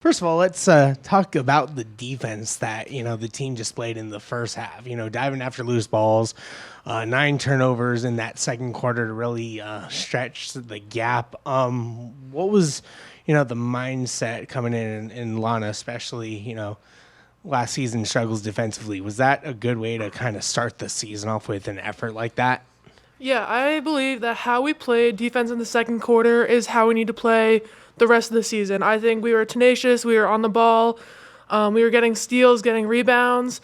First of all, let's talk about the defense that the team displayed in the first half. Diving after loose balls, 9 turnovers in that second quarter to really stretch the gap. What was the mindset coming in Lana, especially last season struggles defensively? Was that a good way to kind of start the season off with an effort like that? Yeah, I believe that how we played defense in the second quarter is how we need to play the rest of the season. I think we were tenacious, we were on the ball, we were getting steals, getting rebounds,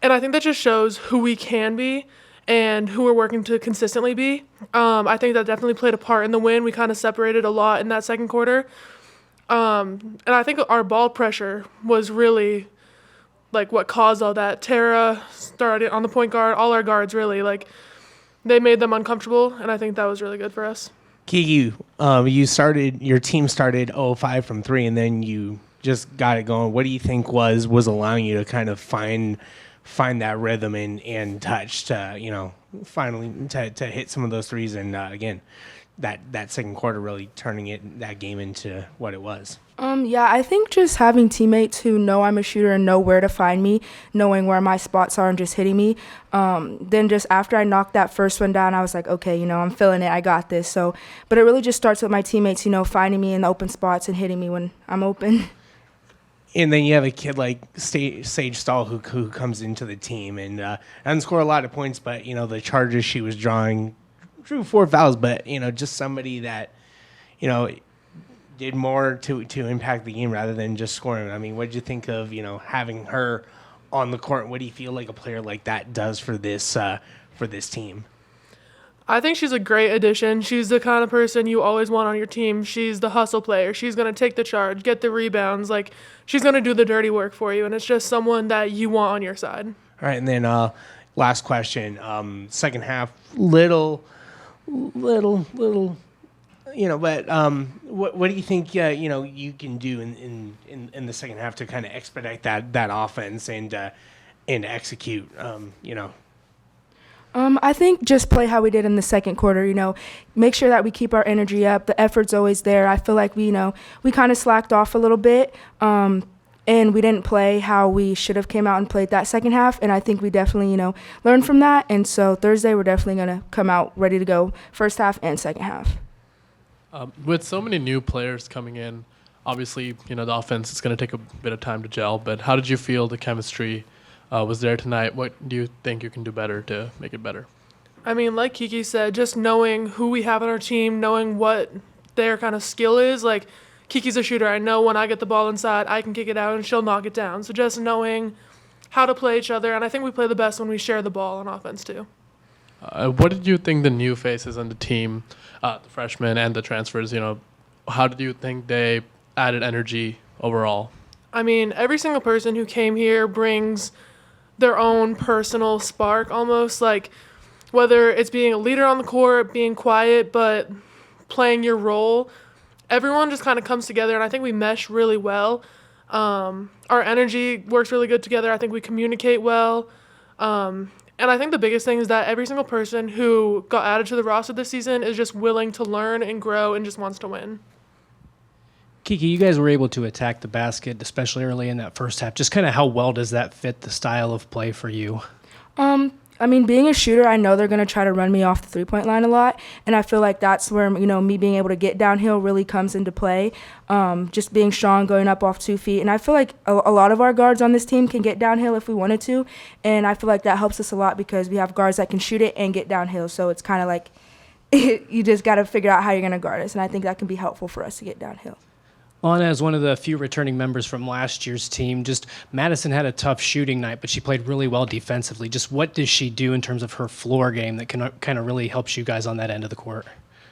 and I think that just shows who we can be and who we're working to consistently be. I think that definitely played a part in the win. We kind of separated a lot in that second quarter. And I think our ball pressure was really like what caused all that. Tara started on the point guard, all our guards really, like they made them uncomfortable, and I think that was really good for us. KiKi, your team started 0-5 from 3, and then you just got it going. What do you think was allowing you to kind of find that rhythm and touch to, finally to hit some of those threes, and again, that second quarter really turning that game into what it was? Yeah, I think just having teammates who know I'm a shooter and know where to find me, knowing where my spots are and just hitting me. Then just after I knocked that first one down, I was like, okay, I'm feeling it. I got this. But it really just starts with my teammates, finding me in the open spots and hitting me when I'm open. And then you have a kid like Sage Stahl who comes into the team and doesn't score a lot of points, but, the charges she was drawing, drew 4 fouls, but, just somebody that, did more to impact the game rather than just scoring. I mean, what did you think of, having her on the court? What do you feel like a player like that does for this team? I think she's a great addition. She's the kind of person you always want on your team. She's the hustle player. She's going to take the charge, get the rebounds. Like, she's going to do the dirty work for you, and it's just someone that you want on your side. All right, and then last question. Second half, little, but what do you think you can do in the second half to kind of expedite that offense and execute? I think just play how we did in the second quarter, make sure that we keep our energy up. The effort's always there. I feel like we kind of slacked off a little bit, and we didn't play how we should have came out and played that second half. And I think we definitely, learned from that. And so Thursday, we're definitely going to come out ready to go first half and second half. With so many new players coming in, obviously, the offense is going to take a bit of time to gel. But how did you feel the chemistry was there tonight? What do you think you can do better to make it better? I mean, like KiKi said, just knowing who we have on our team, knowing what their kind of skill is. Like, KiKi's a shooter. I know when I get the ball inside, I can kick it out and she'll knock it down. So just knowing how to play each other. And I think we play the best when we share the ball on offense too. What did you think the new faces on the team, the freshmen and the transfers, how did you think they added energy overall? I mean, every single person who came here brings their own personal spark almost, like whether it's being a leader on the court, being quiet, but playing your role. Everyone just kind of comes together, and I think we mesh really well. Our energy works really good together. I think we communicate well. And I think the biggest thing is that every single person who got added to the roster this season is just willing to learn and grow and just wants to win. KiKi, you guys were able to attack the basket, especially early in that first half. Just kind of how well does that fit the style of play for you? I mean, being a shooter, I know they're going to try to run me off the three-point line a lot, and I feel like that's where, me being able to get downhill really comes into play, just being strong, going up off 2 feet. And I feel like a lot of our guards on this team can get downhill if we wanted to, and I feel like that helps us a lot because we have guards that can shoot it and get downhill, so it's kind of like you just got to figure out how you're going to guard us, and I think that can be helpful for us to get downhill. Lana is one of the few returning members from last year's team. Just Madison had a tough shooting night, but she played really well defensively. Just what does she do in terms of her floor game that can kind of really helps you guys on that end of the court?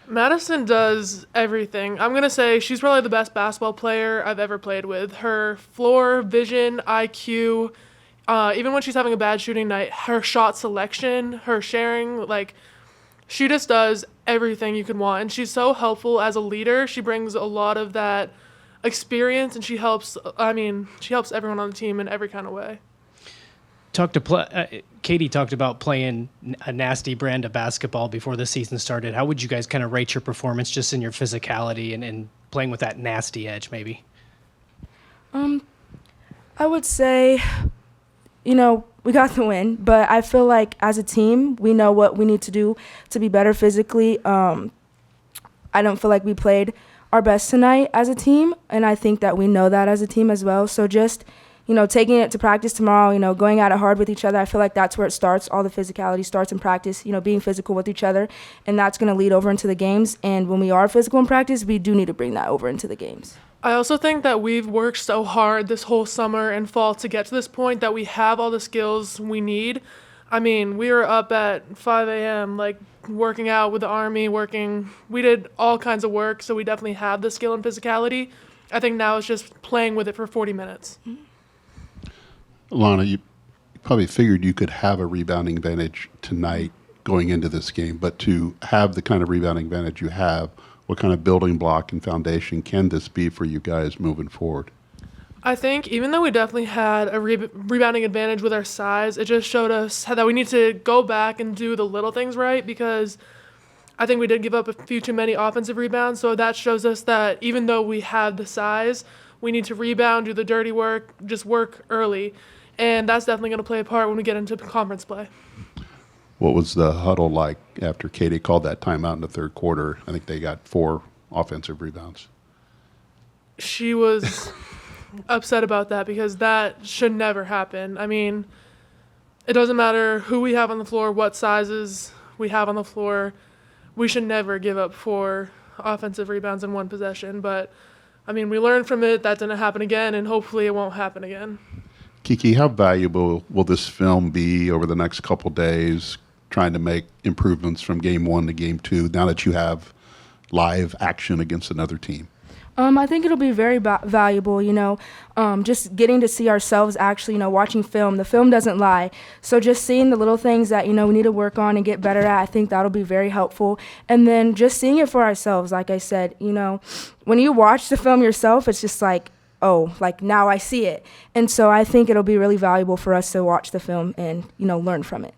Madison does everything. I'm going to say she's probably the best basketball player I've ever played with. Her floor vision, IQ, even when she's having a bad shooting night, her shot selection, her sharing, like she just does everything you could want. And she's so helpful as a leader. She brings a lot of that experience, and she helps everyone on the team in every kind of way. Katie talked about playing a nasty brand of basketball before the season started. How would you guys kind of rate your performance just in your physicality and playing with that nasty edge maybe? I would say, we got the win, but I feel like as a team, we know what we need to do to be better physically. I don't feel like we played our best tonight as a team, and I think that we know that as a team as well. So just, taking it to practice tomorrow, going at it hard with each other, I feel like that's where it starts. All the physicality starts in practice, being physical with each other, and that's going to lead over into the games. And when we are physical in practice, we do need to bring that over into the games. I also think that we've worked so hard this whole summer and fall to get to this point that we have all the skills we need. I mean, we were up at 5 a.m., working out with the Army, we did all kinds of work, so we definitely have the skill and physicality. I think now it's just playing with it for 40 minutes. Lana, you probably figured you could have a rebounding advantage tonight going into this game, but to have the kind of rebounding advantage you have, what kind of building block and foundation can this be for you guys moving forward? I think even though we definitely had a rebounding advantage with our size, it just showed us that we need to go back and do the little things right, because I think we did give up a few too many offensive rebounds. So that shows us that even though we have the size, we need to rebound, do the dirty work, just work early. And that's definitely going to play a part when we get into conference play. What was the huddle like after Katie called that timeout in the third quarter? I think they got 4 offensive rebounds. She was upset about that because that should never happen. I mean, it doesn't matter who we have on the floor, what sizes we have on the floor. We should never give up 4 offensive rebounds in one possession. But, I mean, we learned from it. That didn't happen again, and hopefully it won't happen again. KiKi, how valuable will this film be over the next couple days, trying to make improvements from game 1 to game 2 now that you have live action against another team? I think it'll be very valuable, just getting to see ourselves actually, watching film. The film doesn't lie. So just seeing the little things that, we need to work on and get better at, I think that'll be very helpful. And then just seeing it for ourselves, like I said, when you watch the film yourself, it's just like, oh, now I see it. And so I think it'll be really valuable for us to watch the film and, learn from it.